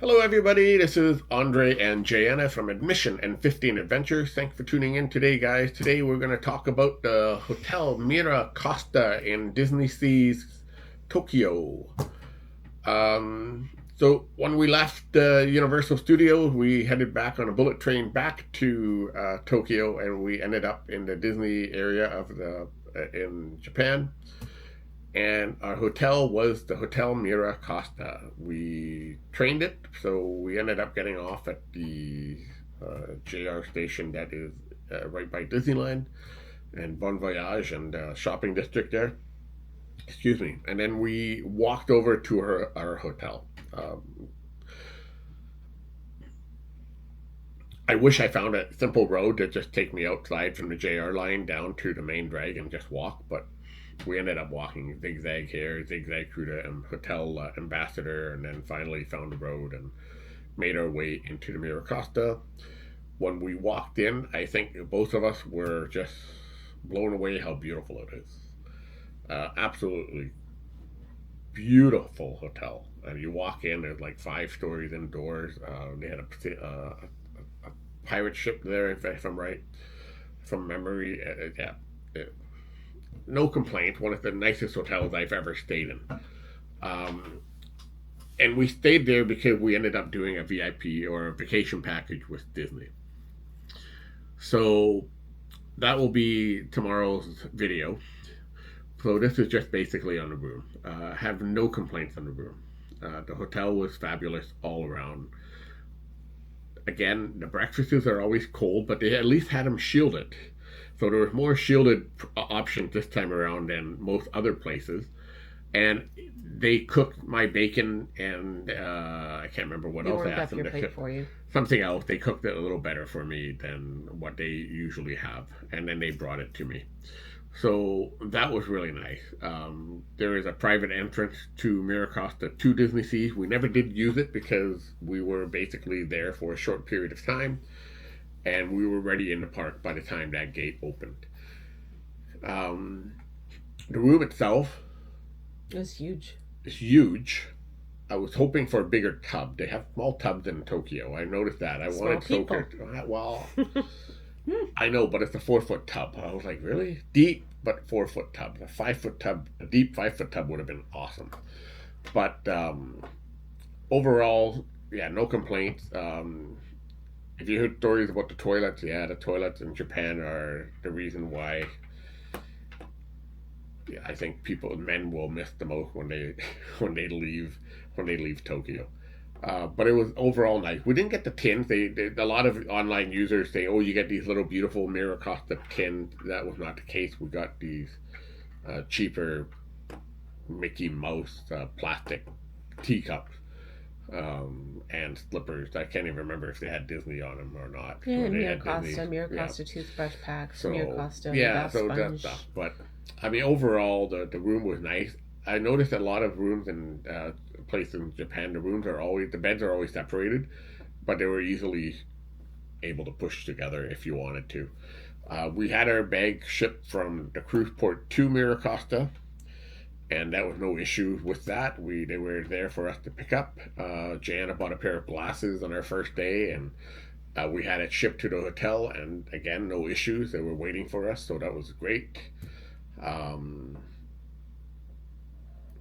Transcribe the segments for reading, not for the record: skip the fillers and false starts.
Hello, everybody. This is Andre and Jayanna from Admission and 15 Adventures. Thanks for tuning in today, guys. Today, we're going to talk about the Hotel MiraCosta in DisneySea's Tokyo. So, when we left Universal Studios, we headed back on a bullet train back to Tokyo, and we ended up in the Disney area of in Japan. And our hotel was the Hotel MiraCosta. We trained it, so we ended up getting off at the JR station that is right by Disneyland and Bon Voyage and shopping district there. Excuse me. And then we walked over to our hotel. I wish I found a simple road to just take me outside from the JR line down to the main drag and just walk, but we ended up walking zigzag here, zigzag through the hotel ambassador, and then finally found a road and made our way into the MiraCosta. When we walked in, I think both of us were just blown away how beautiful it is. Absolutely beautiful hotel. And you walk in, there's like 5 stories indoors. They had a pirate ship there, if I'm right, from memory. Yeah. No complaint. One of the nicest hotels I've ever stayed in. Um, and we stayed there because we ended up doing a VIP or a vacation package with Disney. So that will be tomorrow's video. So this is just basically on the room. Have no complaints on the room. The hotel was fabulous all around. Again, the breakfasts are always cold, but they at least had them shielded. So there was more shielded options this time around than most other places. And they cooked my bacon and I can't remember what else I asked them to cook. For you. Something else. They cooked it a little better for me than what they usually have. And then they brought it to me. So that was really nice. There is a private entrance to MiraCosta to DisneySea. We never did use it because we were basically there for a short period of time. And we were ready in the park by the time that gate opened. The room itself It was huge. is huge. I was hoping for a bigger tub. They have small tubs in Tokyo. I noticed that. I Small wanted people. Tokyo. Well, I know, but it's a 4-foot tub. I was like, really? Deep, but 4-foot tub. A 5-foot tub, a deep 5-foot tub would have been awesome. But overall, yeah, no complaints. If you heard stories about the toilets, yeah, the toilets in Japan are the reason why. Yeah, I think men will miss the most when they when they leave Tokyo. But it was overall nice. We didn't get the tins. A lot of online users say, "Oh, you get these little beautiful MiraCosta tins." That was not the case. We got these cheaper Mickey Mouse plastic teacups and slippers. I can't even remember if they had Disney on them or not. Yeah, They had MiraCosta, Disney. MiraCosta toothbrush packs, So MiraCosta, yeah, bath so that sponge. stuff. But I mean, overall, the room was nice. I noticed a lot of rooms in places in Japan. The beds are always separated, but they were easily able to push together if you wanted to. We had our bag shipped from the cruise port to MiraCosta, and that was no issue with that. They were there for us to pick up. Jana bought a pair of glasses on our first day, and we had it shipped to the hotel, and again, no issues. They were waiting for us, so that was great. Um,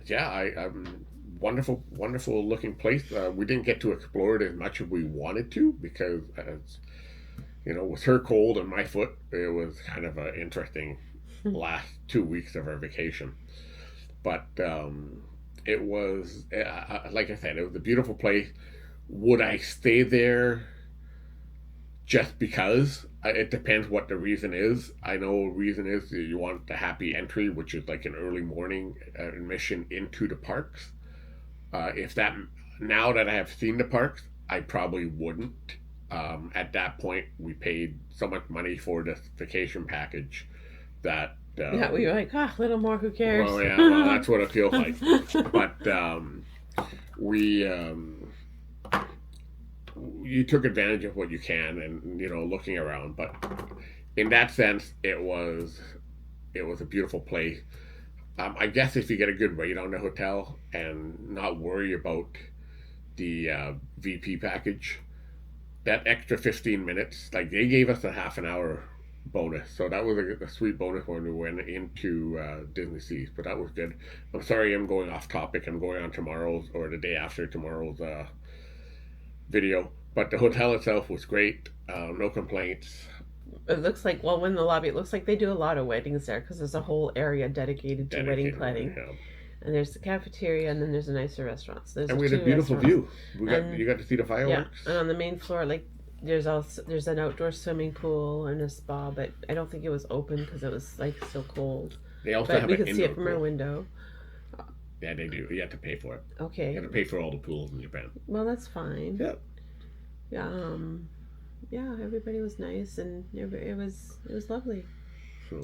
yeah, I'm wonderful looking place. We didn't get to explore it as much as we wanted to because, with her cold and my foot, it was kind of an interesting last 2 weeks of our vacation. But it was, like I said, it was a beautiful place. Would I stay there just because? It depends what the reason is. I know the reason is that you want the happy entry, which is like an early morning admission into the parks. If that Now that I have seen the parks, I probably wouldn't. At that point, we paid so much money for this vacation package that Yeah, we were like, little more, who cares? well, yeah, well, that's what it feels like. But we you took advantage of what you can, and looking around. But in that sense, it was a beautiful place. I guess if you get a good rate on the hotel and not worry about the VP package, that extra 15 minutes, like they gave us a half an hour bonus. So that was a sweet bonus when we went into DisneySea, but that was good. I'm sorry I'm going off topic. I'm going on tomorrow's or the day after tomorrow's video. But the hotel itself was great. No complaints. It looks like, well, in the lobby, it looks like they do a lot of weddings there because there's a whole area dedicated to wedding planning. Yeah. And there's the cafeteria, and then there's a nicer restaurant. So there's and we had a beautiful view. You got to see the fireworks. Yeah, and on the main floor, like there's an outdoor swimming pool and a spa, but I don't think it was open because it was like still cold. They also but have we an could see it from pool. our window. Yeah, they do. You have to pay for it. Okay. You have to pay for all the pools in Japan. Well, that's fine. Yeah. Yeah. Yeah. Everybody was nice, and it was lovely. So,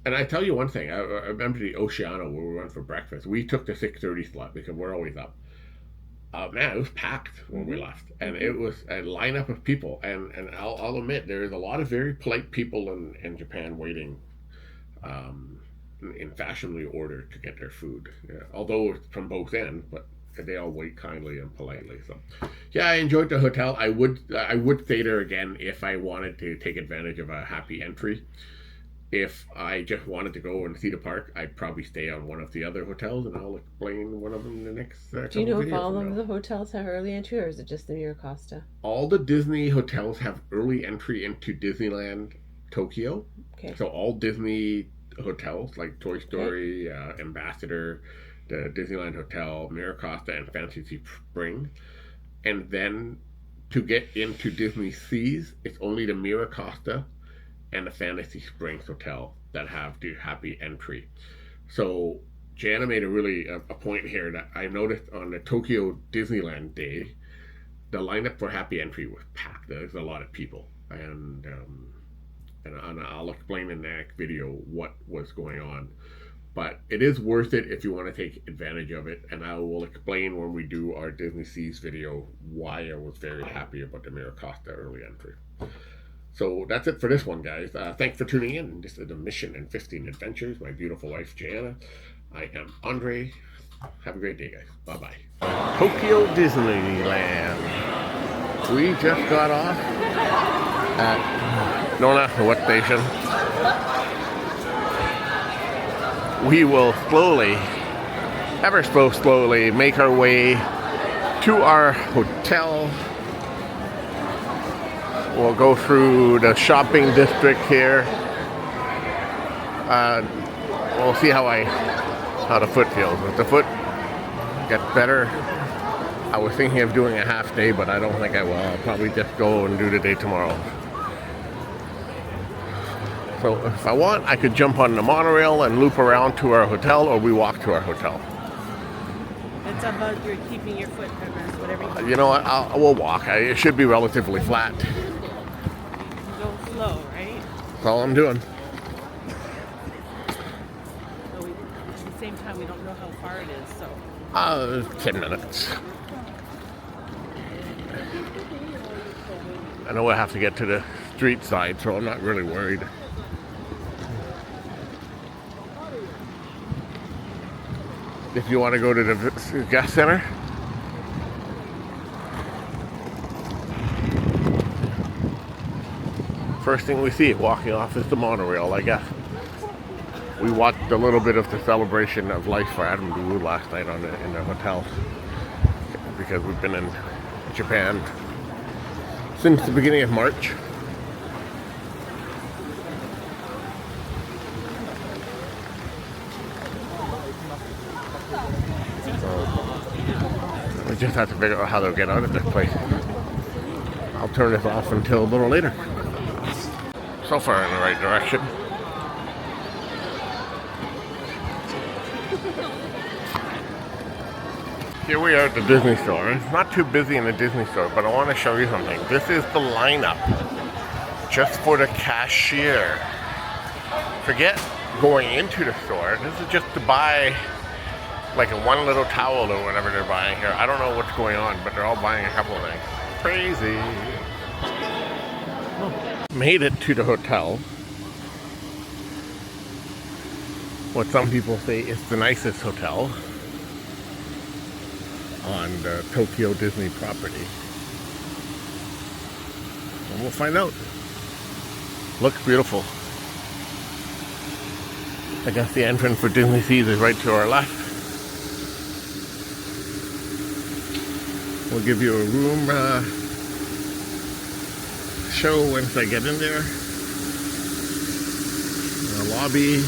and I tell you one thing. I remember the Oceano where we went for breakfast. We took the 6:30 slot because we're always up. Man, it was packed when we left, and it was a lineup of people. And I'll admit there is a lot of very polite people in Japan waiting. In fashionably order to get their food, although it's from both ends, but they all wait kindly and politely. So, yeah, I enjoyed the hotel. I would stay there again if I wanted to take advantage of a happy entry. If I just wanted to go and see the park, I'd probably stay on one of the other hotels, and I'll explain one of them in the next. Do you know if all of the hotels have early entry, or is it just the MiraCosta? All the Disney hotels have early entry into Disneyland Tokyo. Okay. So all Disney hotels like Toy Story, Ambassador, the Disneyland Hotel, MiraCosta, and Fantasy Springs. And then to get into DisneySea's, it's only the MiraCosta and the Fantasy Springs Hotel that have the happy entry. So Jana made a point here that I noticed on the Tokyo Disneyland day, the lineup for happy entry was packed. There's a lot of people, and I'll explain in the next video what was going on. But it is worth it if you want to take advantage of it, and I will explain when we do our DisneySea's video why I was very happy about the MiraCosta early entry. So that's it for this one, guys. Thanks for tuning in. This is the Mission and 15 Adventures. My beautiful wife, Jana. I am Andre. Have a great day, guys. Bye-bye. Tokyo Disneyland. We just got off at Nona, what station? We will slowly, ever so slowly, make our way to our hotel. We'll go through the shopping district here. We'll see how the foot feels. If the foot gets better, I was thinking of doing a half day, but I don't think I will. I'll probably just go and do the day tomorrow. So if I want, I could jump on the monorail and loop around to our hotel, or we walk to our hotel. It's about your keeping your foot premise, whatever you want. You know what? We'll walk. It should be relatively flat. Go slow, right? That's all I'm doing. So at the same time, we don't know how far it is, so. 10 minutes. I know I have to get to the street side, so I'm not really worried. If you want to go to the guest center, first thing we see walking off is the monorail, I guess. We watched a little bit of the celebration of life for Adam Boo last night in the hotel, because we've been in Japan since the beginning of March. We just have to figure out how they'll get out of this place. I'll turn this off until a little later. So far in the right direction. Here we are at the Disney store. It's not too busy in the Disney store, but I want to show you something. This is the lineup just for the cashier. Forget going into the store. This is just to buy like a one little towel or whatever they're buying here. I don't know what's going on, but they're all buying a couple of things. Crazy. Made it to the hotel. What some people say is the nicest hotel. on the Tokyo Disney property. And we'll find out. Looks beautiful. I guess the entrance for DisneySea is right to our left. We'll give you a room show once I get in there. The lobby.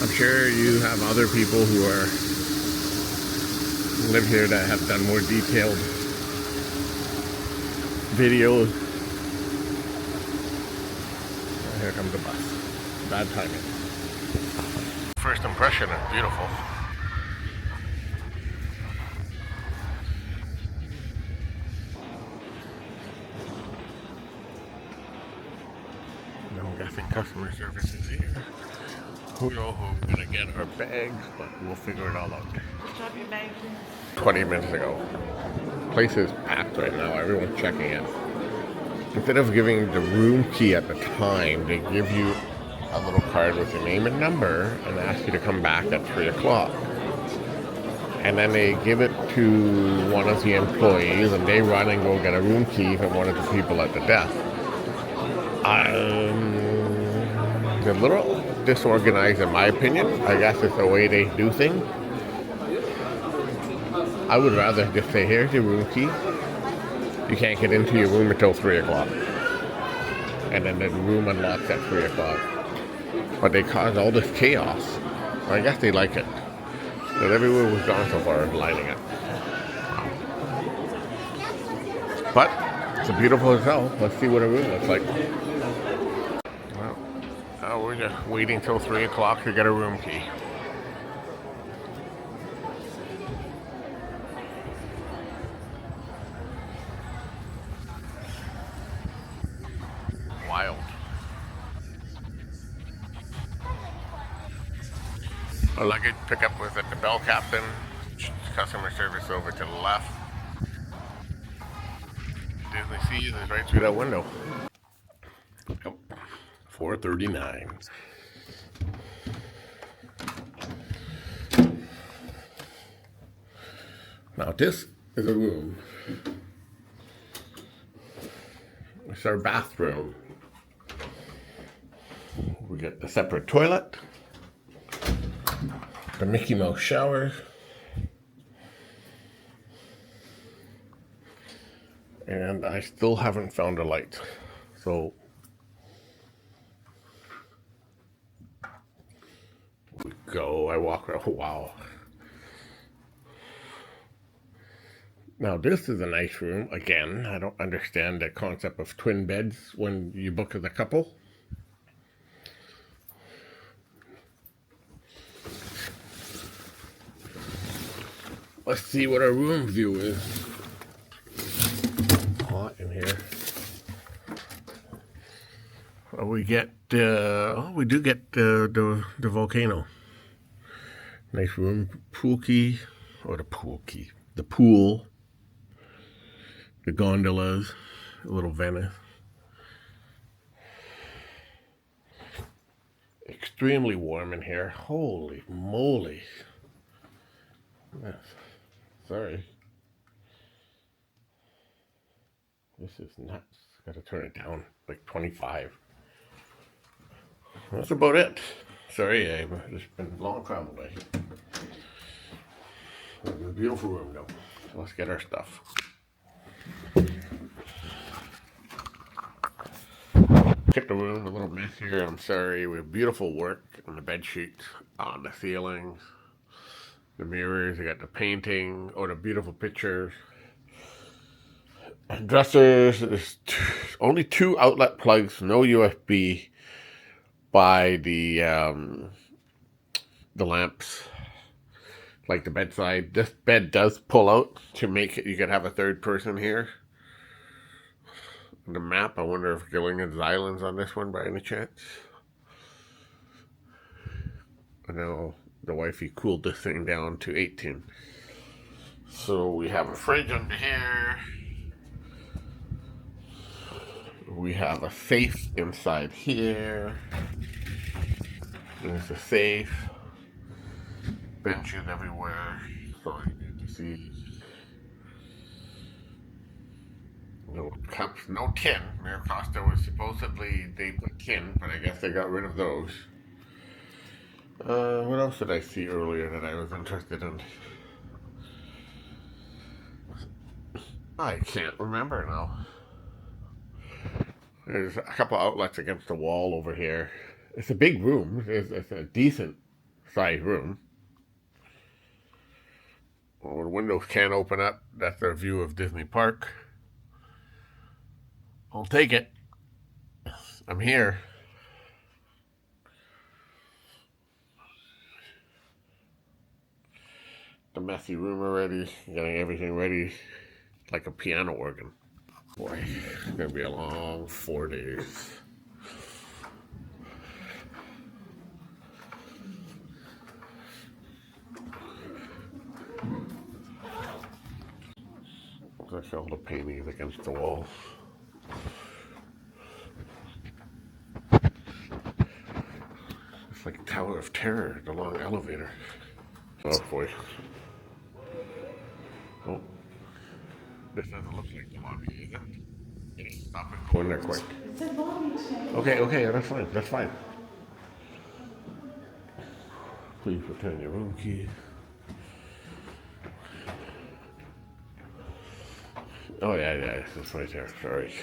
I'm sure you have other people who live here that have done more detailed videos. Oh, here comes the bus. Bad timing. First impression is beautiful. I'm guessing customer service is here. Who knows who we're gonna get our bags, but we'll figure it all out. Drop your bag. 20 minutes ago. Place is packed right now. Everyone's checking in. Instead of giving the room key at the time, they give you a little card with your name and number and ask you to come back at 3 o'clock. And then they give it to one of the employees and they run and go get a room key from one of the people at the desk. They're a little disorganized in my opinion. I guess it's the way they do things. I would rather just say, here's your room key. You can't get into your room until 3 o'clock. And then the room unlocks at 3 o'clock. But they cause all this chaos. I guess they like it. But everywhere we've gone so far is lining up. But it's a beautiful hotel. Let's see what a room looks like. Well, we're just waiting till 3 o'clock to get a room key. Wild. Our luggage pickup was at the Bell Captain. Customer service over to the left. DisneySea is right through that window. Yep. 439. Now this is a room. It's our bathroom. We get a separate toilet, the Mickey Mouse shower, and I still haven't found a light. So we go, I walk around, wow. Now this is a nice room. Again, I don't understand the concept of twin beds when you book as a couple. Let's see what our room view is. Hot in here. Well, we get, we do get the volcano. Nice room, pool key, or the pool key, the pool. The gondolas, a little Venice. Extremely warm in here. Holy moly. Yes. Sorry. This is nuts. Gotta turn it down like 25. That's about it. Sorry, it's been a long travel day. It's a beautiful room though. So let's get our stuff. Kept the room a little mess here, I'm sorry. We have beautiful work on the bed sheets, on the ceilings, the mirrors, I got the painting, or the beautiful pictures. Dressers, there's only 2 outlet plugs, no USB by the lamps, like the bedside. This bed does pull out to make it, you could have a third person here. The map, I wonder if Gilligan's Island's on this one by any chance. I know the wifey cooled this thing down to 18. So we have a fridge under here. We have a safe inside here. There's a safe. Benches everywhere. So you can see DisneySea. No cups, no tin. MiraCosta was supposedly, they put tin, but I guess they got rid of those. What else did I see earlier that I was interested in? I can't remember now. There's a couple outlets against the wall over here. It's a big room. It's a decent sized room. Well, the windows can't open up. That's their view of Disney Park. I'll take it. I'm here. The messy room already. Getting everything ready like a piano organ. Boy, it's gonna be a long 4 days. Look at all the paintings against the wall. It's like Tower of Terror, the long elevator. Oh boy. Oh. This doesn't look like the lobby, is it? Stop it. Go in there quick. Okay, that's fine, that's fine. Please return your room key. Oh yeah, it's right there, sorry.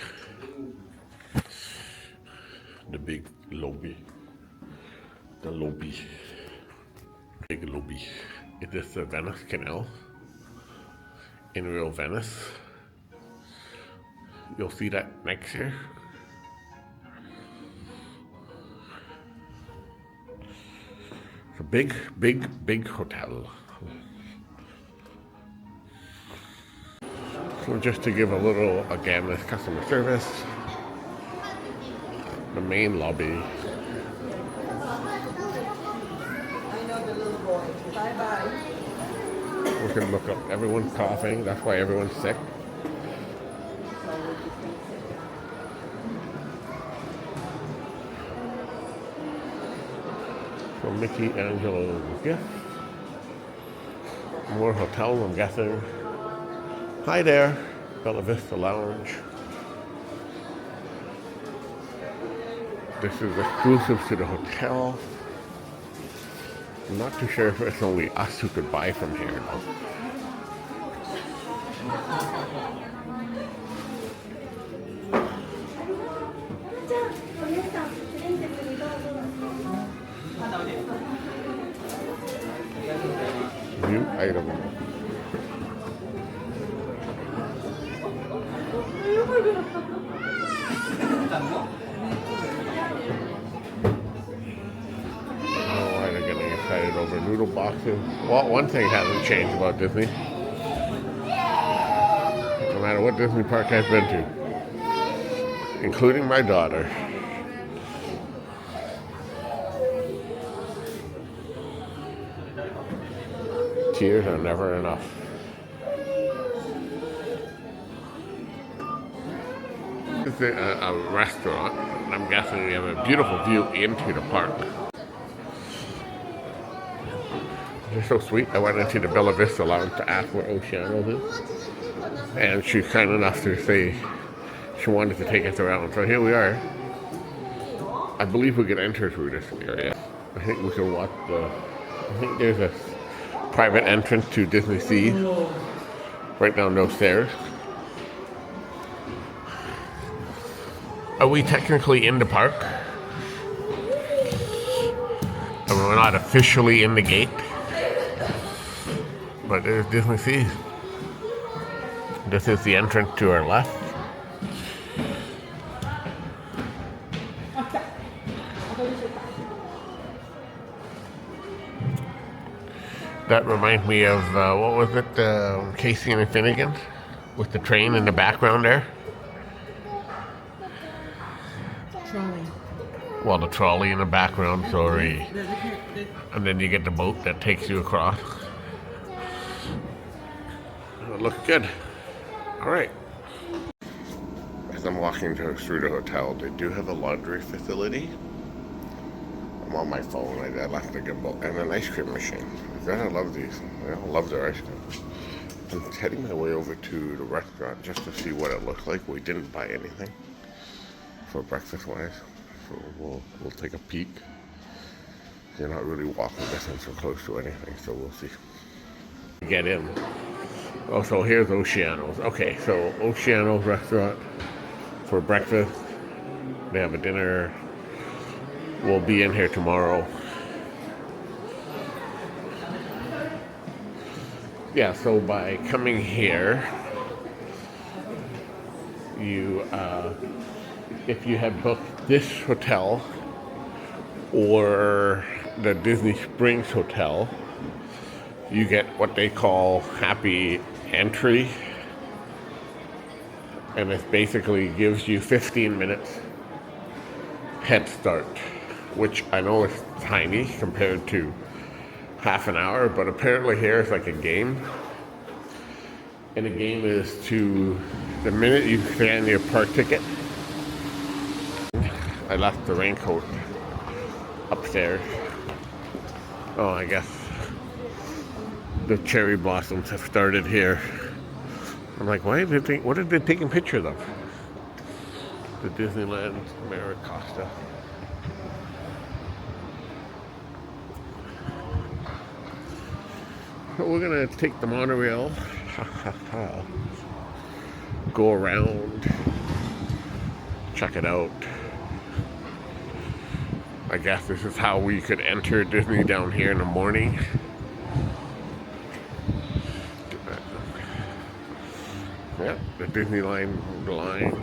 The big lobby. The lobby. Big lobby. Is this the Venice Canal? In real Venice. You'll see that next year. It's a big hotel. So just to give a little, again, this customer service. The main lobby. We can look up, everyone's coughing, that's why everyone's sick. So Mickey Angelo's gift. More hotels, I'm guessing. Hi there, Bella Vista Lounge. This is exclusive to the hotel. I'm not too sure if it's only us who could buy from here though. View item. Over noodle boxes. Well, one thing hasn't changed about Disney. No matter what Disney park I've been to, including my daughter. Tears are never enough. This is a restaurant. I'm guessing we have a beautiful view into the park. They're so sweet. I went into the Bella Vista Lounge to ask where Oceano's is. And she's kind enough to say she wanted to take us around. So here we are. I believe we could enter through this area. I think we can walk I think there's a private entrance to DisneySea. Right down those stairs. Are we technically in the park? And we're not officially in the gate. But there's DisneySea. This is the entrance to our left. That reminds me of, what was it, Casey and Finnegan? With the train in the background there. Trolley. Well, the trolley in the background, sorry. And then you get the boat that takes you across. It looks good. All right. As I'm walking through the hotel, they do have a laundry facility. I'm on my phone. I left the gimbal and an ice cream machine. I love these. I love their ice cream. I'm heading my way over to the restaurant just to see what it looks like. We didn't buy anything for breakfast-wise, so we'll take a peek. You're not really walking distance or close to anything, so we'll see. Get in. Oh, so here's Oceano's. Okay, so Oceano's restaurant for breakfast. They have a dinner. We'll be in here tomorrow. Yeah, so by coming here, you, if you had booked this hotel or the Disney Springs Hotel, you get what they call happy entry, and it basically gives you 15 minutes head start, which I know is tiny compared to half an hour, but apparently here it's like a game. And the game is to, the minute you scan your park ticket, I left the raincoat upstairs. Oh, I guess the cherry blossoms have started here. I'm like, what are they taking pictures of? The Disneyland MiraCosta. We're gonna take the monorail, go around, check it out. I guess this is how we could enter Disney down here in the morning. Yep, the Disneyland line.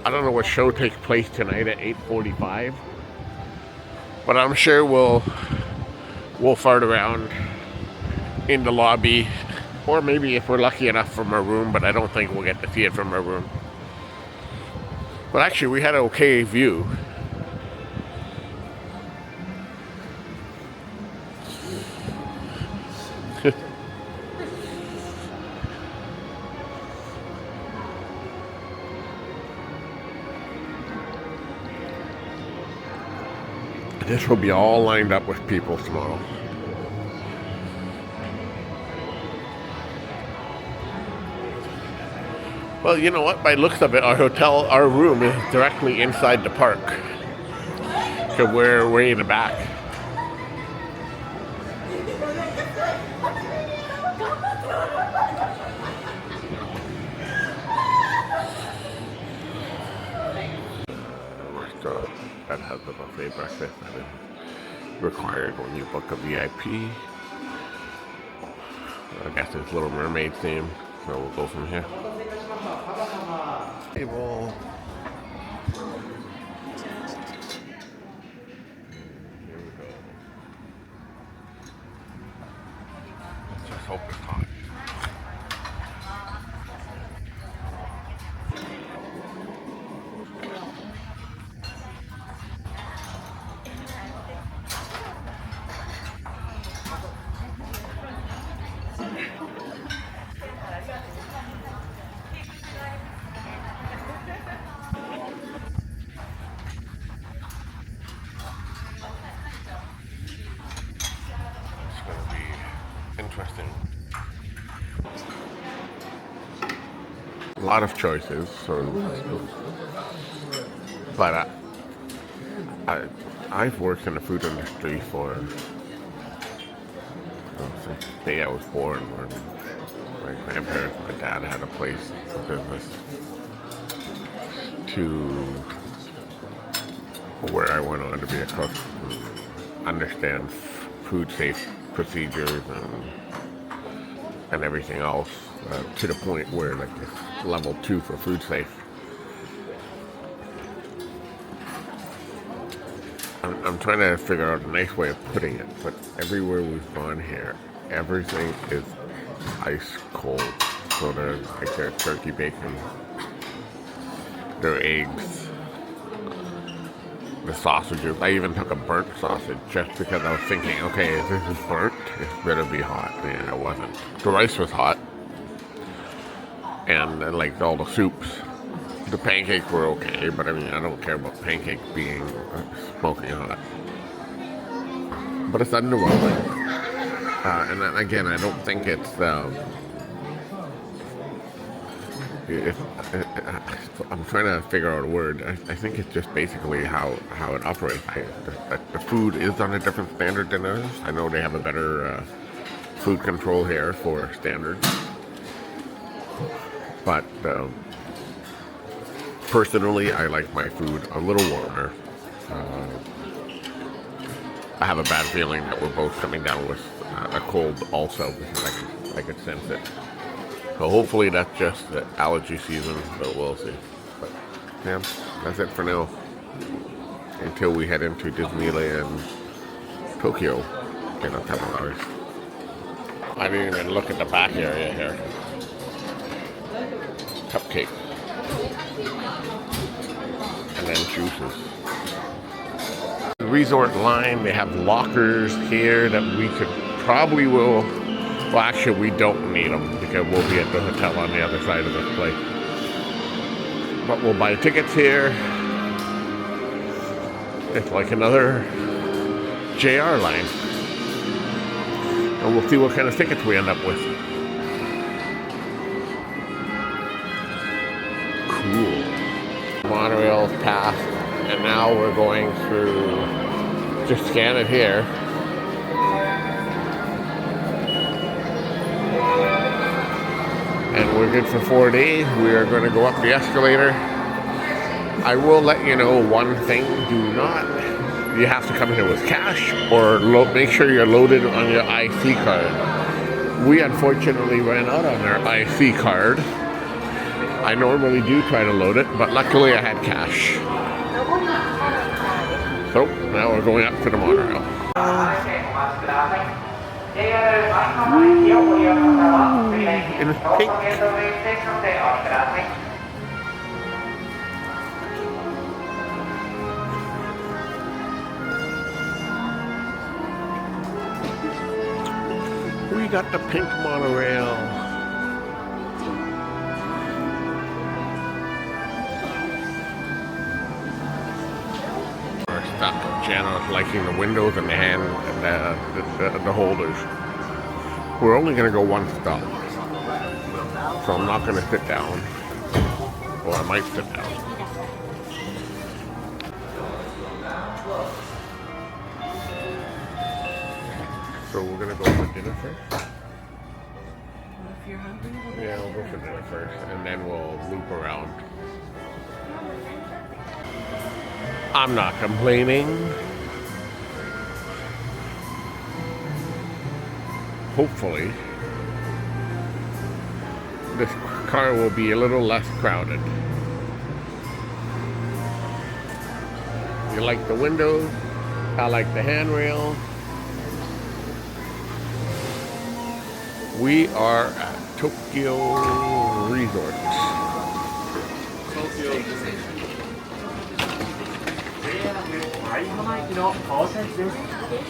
I don't know what show takes place tonight at 8:45. But I'm sure we'll fart around in the lobby, or maybe if we're lucky enough from our room, but I don't think we'll get to see it from our room. But actually, we had an okay view. This will be all lined up with people tomorrow. Well, you know what? By looks of it, our room is directly inside the park. So we're way in the back. That has the buffet breakfast that is required when you book a VIP. I guess it's Little Mermaid theme, so we'll go from here. Table. Here we go. Let's just hope it's hot. Interesting. A lot of choices, but I've worked in the food industry for since the day I was born. When my grandparents, my dad had a place, a business, to where I went on to be a cook, and understand food safe procedures and everything else, to the point where like it's level 2 for food safe. I'm trying to figure out a nice way of putting it, but everywhere we've gone here, everything is ice cold. So there's like their turkey bacon, their eggs, the sausages. I even took a burnt sausage just because I was thinking, okay, if this is burnt, it better be hot. And it wasn't. The rice was hot, and like all the soups. The pancakes were okay, but I mean, I don't care about pancakes being smoking hot. But it's underwhelming. And then again, I don't think it's I'm trying to figure out a word. I think it's just basically how it operates. The food is on a different standard than others. I know they have a better food control here for standards, but personally, I like my food a little warmer. I have a bad feeling that we're both coming down with a cold also, because I could sense it. So hopefully that's just the allergy season, but we'll see. But yeah, that's it for now. Until we head into Disneyland Tokyo in a couple hours. I didn't even look at the back area here. Cupcake. And then juices. Resort line, they have lockers here that we could probably will. Well, actually, we don't need them because we'll be at the hotel on the other side of this place. But we'll buy tickets here. It's like another JR line. And we'll see what kind of tickets we end up with. Cool. Monorail passed, and now we're going through, just scan it here. And we're good for 4 days. We are going to go up the escalator. I will let you know one thing. You have to come here with cash, or make sure you're loaded on your IC card. We unfortunately ran out on our IC card. I normally do try to load it, but luckily I had cash. So now we're going up to the monorail. In pink. We got the pink monorail. Our stuff. Jana's liking the windows and the hand and the holders. We're only going to go one stop, so I'm not going to sit down, or I might sit down. So we're going to go for dinner first? Well, if you're hungry, Yeah, we'll go for dinner first, and then we'll loop around. I'm not complaining. Hopefully, this car will be a little less crowded. You like the windows? I like the handrail. We are at Tokyo Resort.